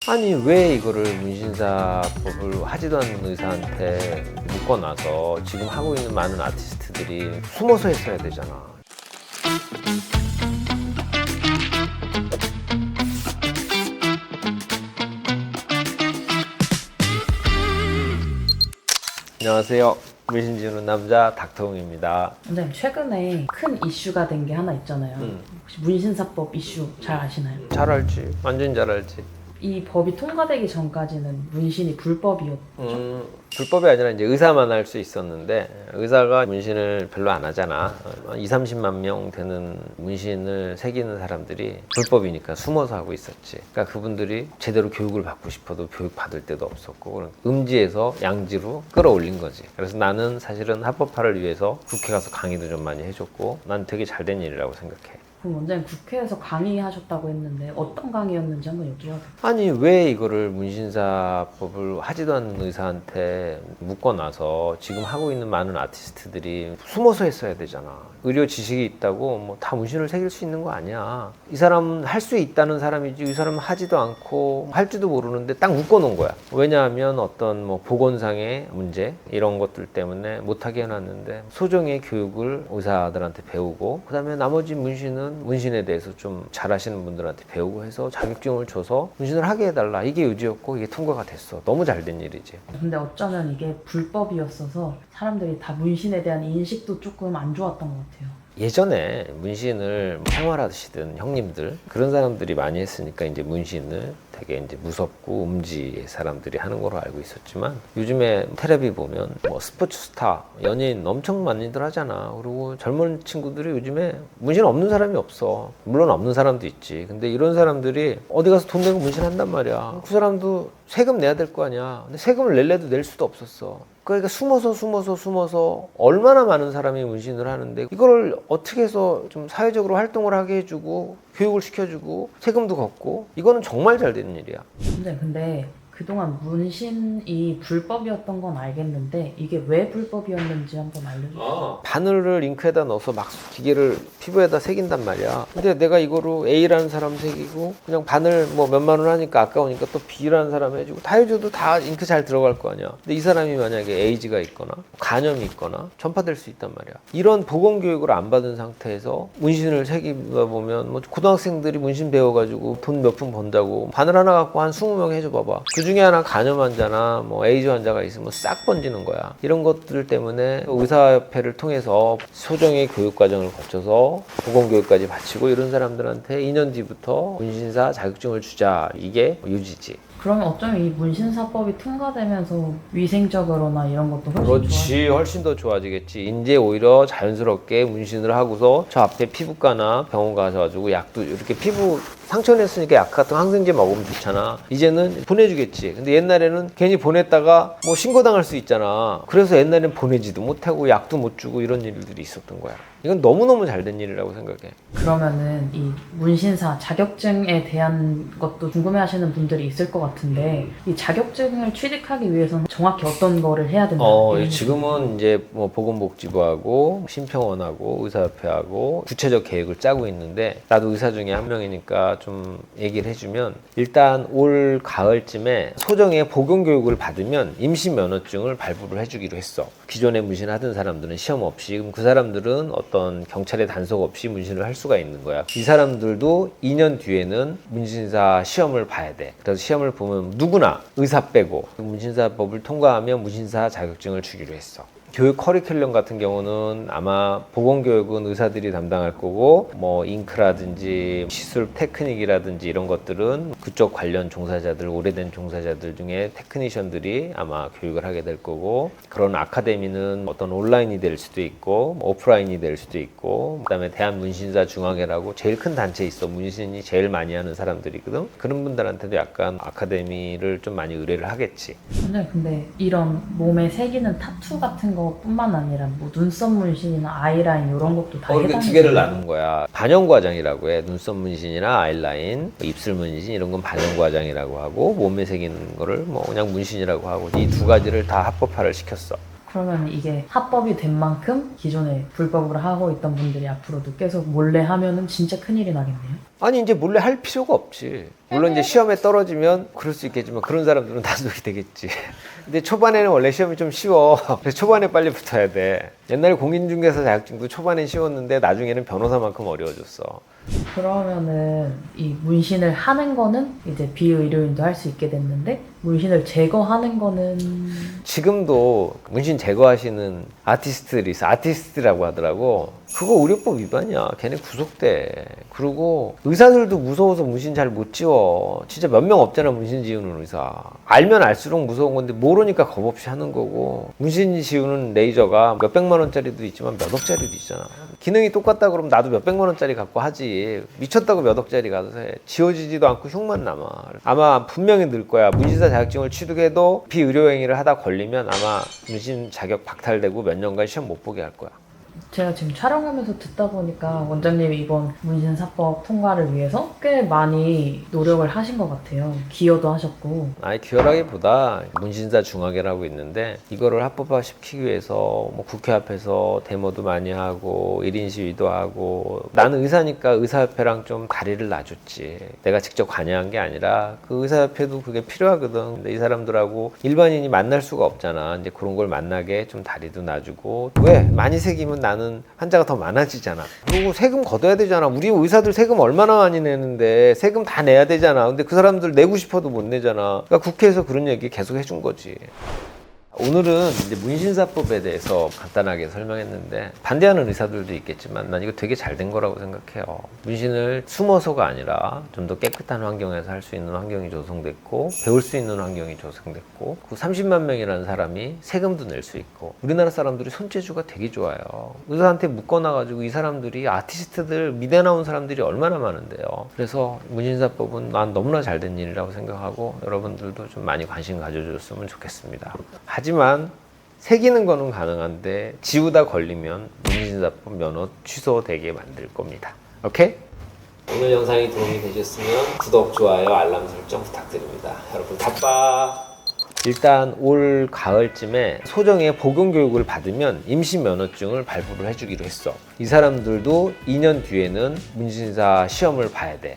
아니 왜 이거를 문신사법을 하지도 않는 의사한테 묶어놔서 지금 하고 있는 많은 아티스트들이 숨어서 했어야 되잖아. 안녕하세요. 문신 지우는 남자 닥터웅입니다. 원장님, 최근에 큰 이슈가 된 게 하나 있잖아요. 혹시 문신사법 이슈 잘 아시나요? 잘 알지. 완전 잘 알지. 이 법이 통과되기 전까지는 문신이 불법이었죠. 불법이 아니라 이제 의사만 할 수 있었는데 의사가 문신을 별로 안 하잖아. 20-30만 명 되는 문신을 새기는 사람들이 불법이니까 숨어서 하고 있었지. 그러니까 그분들이 제대로 교육을 받고 싶어도 교육 받을 데도 없었고 음지에서 양지로 끌어올린 거지. 그래서 나는 사실은 합법화를 위해서 국회 가서 강의도 좀 많이 해줬고 난 되게 잘된 일이라고 생각해. 그럼 원장님 국회에서 강의하셨다고 했는데 어떤 강의였는지 한번 여쭤봐도 될까요? 아니 왜 이거를 문신사법을 하지도 않는 의사한테 묶어놔서 지금 하고 있는 많은 아티스트들이 숨어서 했어야 되잖아. 의료 지식이 있다고 뭐 다 문신을 새길 수 있는 거 아니야. 이 사람은 할 수 있다는 사람이지 이 사람은 하지도 않고 할 줄도 모르는데 딱 묶어놓은 거야. 왜냐하면 어떤 뭐 보건상의 문제 이런 것들 때문에 못하게 해놨는데 소정의 교육을 의사들한테 배우고 그 다음에 나머지 문신은 문신에 대해서 좀 잘하시는 분들한테 배우고 해서 자격증을 줘서 문신을 하게 해달라. 이게 요지였고 이게 통과가 됐어. 너무 잘된 일이지. 근데 어쩌면 이게 불법이었어서 사람들이 다 문신에 대한 인식도 조금 안 좋았던 것 같아요. 예전에 문신을 생활하시던 형님들 그런 사람들이 많이 했으니까 이제 문신을 되게 이제 무섭고 음지의 사람들이 하는 걸로 알고 있었지만 요즘에 텔레비 보면 뭐 스포츠 스타, 연예인 엄청 많이들 하잖아. 그리고 젊은 친구들이 요즘에 문신 없는 사람이 없어. 물론 없는 사람도 있지. 근데 이런 사람들이 어디 가서 돈 내고 문신한단 말이야. 그 사람도 세금 내야 될 거 아니야. 근데 세금을 낼래도 낼 수도 없었어. 그러니까 숨어서 얼마나 많은 사람이 문신을 하는데 이걸 어떻게 해서 좀 사회적으로 활동을 하게 해주고 교육을 시켜주고 세금도 걷고 이거는 정말 잘 되는 일이야. 근데 그동안 문신이 불법이었던 건 알겠는데 이게 왜 불법이었는지 한번 알려주세요. 바늘을 잉크에다 넣어서 막 기계를 피부에다 새긴단 말이야. 근데 내가 이거로 A라는 사람 새기고 그냥 바늘 뭐 몇만 원 하니까 아까우니까 또 B라는 사람 해주고 다 해줘도 다 잉크 잘 들어갈 거 아니야. 근데 이 사람이 만약에 에이즈가 있거나 간염이 있거나 전파될 수 있단 말이야. 이런 보건교육을 안 받은 상태에서 문신을 새기다 보면 뭐 고등학생들이 문신 배워가지고 돈 몇 푼 번다고 바늘 하나 갖고 한 20명 해줘 봐봐. 그 중에 하나 간염 환자나 뭐 에이즈 환자가 있으면 싹 번지는 거야. 이런 것들 때문에 의사협회를 통해서 소정의 교육 과정을 거쳐서 보건교육까지 바치고 이런 사람들한테 2년 뒤부터 문신사 자격증을 주자. 이게 유지지. 그러면 어쩌면 이 문신사법이 통과되면서 위생적으로나 이런 것도 훨씬 그렇지. 훨씬 더 좋아지겠지. 이제 오히려 자연스럽게 문신을 하고서 저 앞에 피부과나 병원 가셔가지고 약도 이렇게 피부 상처 냈으니까 약 같은 거 항생제 먹으면 좋잖아. 이제는 보내주겠지. 근데 옛날에는 괜히 보냈다가 뭐 신고당할 수 있잖아. 그래서 옛날엔 보내지도 못하고 약도 못 주고 이런 일들이 있었던 거야. 이건 너무너무 잘된 일이라고 생각해. 그러면은 이 문신사 자격증에 대한 것도 궁금해하시는 분들이 있을 것 같은데 이 자격증을 취득하기 위해서는 정확히 어떤 거를 해야 된다? 지금은 이제 뭐 보건복지부하고 심평원하고 의사협회하고 구체적 계획을 짜고 있는데 나도 의사 중에 한 명이니까 좀 얘기를 해주면 일단 올 가을쯤에 소정의 보건교육을 받으면 임시면허증을 발부를 해주기로 했어. 기존에 문신하던 사람들은 시험 없이 그럼 그 사람들은 어떤 경찰의 단속 없이 문신을 할 수가 있는 거야. 이 사람들도 2년 뒤에는 문신사 시험을 봐야 돼. 그래서 시험을 보면 누구나 의사 빼고 문신사법을 통과하면 문신사 자격증을 주기로 했어. 교육 커리큘럼 같은 경우는 아마 보건교육은 의사들이 담당할 거고 뭐 잉크라든지 시술 테크닉이라든지 이런 것들은 그쪽 관련 종사자들, 오래된 종사자들 중에 테크니션들이 아마 교육을 하게 될 거고 그런 아카데미는 어떤 온라인이 될 수도 있고 오프라인이 될 수도 있고 그다음에 대한문신사 중앙회라고 제일 큰 단체 있어. 문신이 제일 많이 하는 사람들이거든. 그런 분들한테도 약간 아카데미를 좀 많이 의뢰를 하겠지. 근데 이런 몸에 새기는 타투 같은 것뿐만 아니라 뭐 눈썹 문신이나 아이라인 이런 것도 다 이렇게 해당이 두 개를 돼요? 나눈 거야. 반영과정이라고 해. 눈썹 문신이나 아이라인, 입술 문신 이런 건 반영과정이라고 하고 몸에 새기는 거를 뭐 그냥 문신이라고 하고 이 두 가지를 다 합법화를 시켰어. 그러면 이게 합법이 된 만큼 기존에 불법으로 하고 있던 분들이 앞으로도 계속 몰래 하면은 진짜 큰일이 나겠네요. 아니 이제 몰래 할 필요가 없지. 물론 이제 시험에 떨어지면 그럴 수 있겠지만 그런 사람들은 단속이 되겠지. 근데 초반에는 원래 시험이 좀 쉬워. 그래서 초반에 빨리 붙어야 돼. 옛날에 공인중개사 자격증도 초반엔 쉬웠는데 나중에는 변호사만큼 어려워졌어. 그러면은 이 문신을 하는 거는 이제 비의료인도 할 수 있게 됐는데 문신을 제거하는 거는 지금도 문신 제거하시는 아티스트들이 있어. 아티스트라고 하더라고. 그거 의료법 위반이야. 걔네 구속돼. 그리고 의사들도 무서워서 문신 잘 못 지워. 진짜 몇 명 없잖아, 문신 지우는 의사. 알면 알수록 무서운 건데 모르니까 겁 없이 하는 거고. 문신 지우는 레이저가 몇백만 원짜리도 있지만 몇 억짜리도 있잖아. 기능이 똑같다 그러면 나도 몇백만 원짜리 갖고 하지. 미쳤다고 몇 억짜리 가서 해. 지워지지도 않고 흉만 남아. 아마 분명히 늘 거야. 문신사 자격증을 취득해도 비의료행위를 하다 걸리면 아마 문신 자격 박탈되고 몇 년간 시험 못 보게 할 거야. 제가 지금 촬영하면서 듣다 보니까 원장님이 이번 문신사법 통과를 위해서 꽤 많이 노력을 하신 것 같아요. 기여도 하셨고. 아니 기여라기보다 문신사 중화계라고 있는데 이거를 합법화 시키기 위해서 뭐 국회 앞에서 데모도 많이 하고 1인 시위도 하고 나는 의사니까 의사협회랑 좀 다리를 놔줬지. 내가 직접 관여한 게 아니라 그 의사협회도 그게 필요하거든. 근데 이 사람들하고 일반인이 만날 수가 없잖아. 이제 그런 걸 만나게 좀 다리도 놔주고 왜? 많이 새기면 나는 환자가 더 많아지잖아. 그리고 세금 걷어야 되잖아. 우리 의사들 세금 얼마나 많이 내는데 세금 다 내야 되잖아. 근데 그 사람들 내고 싶어도 못 내잖아. 그러니까 국회에서 그런 얘기 계속 해준 거지. 오늘은 이제 문신사법에 대해서 간단하게 설명했는데 반대하는 의사들도 있겠지만 난 이거 되게 잘 된 거라고 생각해요. 문신을 숨어서가 아니라 좀 더 깨끗한 환경에서 할 수 있는 환경이 조성됐고 배울 수 있는 환경이 조성됐고 그 30만 명이라는 사람이 세금도 낼 수 있고 우리나라 사람들이 손재주가 되게 좋아요. 의사한테 묶어놔가지고 이 사람들이 아티스트들 미대 나온 사람들이 얼마나 많은데요. 그래서 문신사법은 난 너무나 잘 된 일이라고 생각하고 여러분들도 좀 많이 관심 가져줬으면 좋겠습니다. 하지만 새기는 거는 가능한데 지우다 걸리면 문신사법 면허 취소되게 만들 겁니다. 오케이? 오늘 영상이 도움이 되셨으면 구독, 좋아요, 알람 설정 부탁드립니다. 여러분 바빠. 일단 올 가을쯤에 소정의 복용 교육을 받으면 임시 면허증을 발부를 해주기로 했어. 이 사람들도 2년 뒤에는 문신사 시험을 봐야 돼.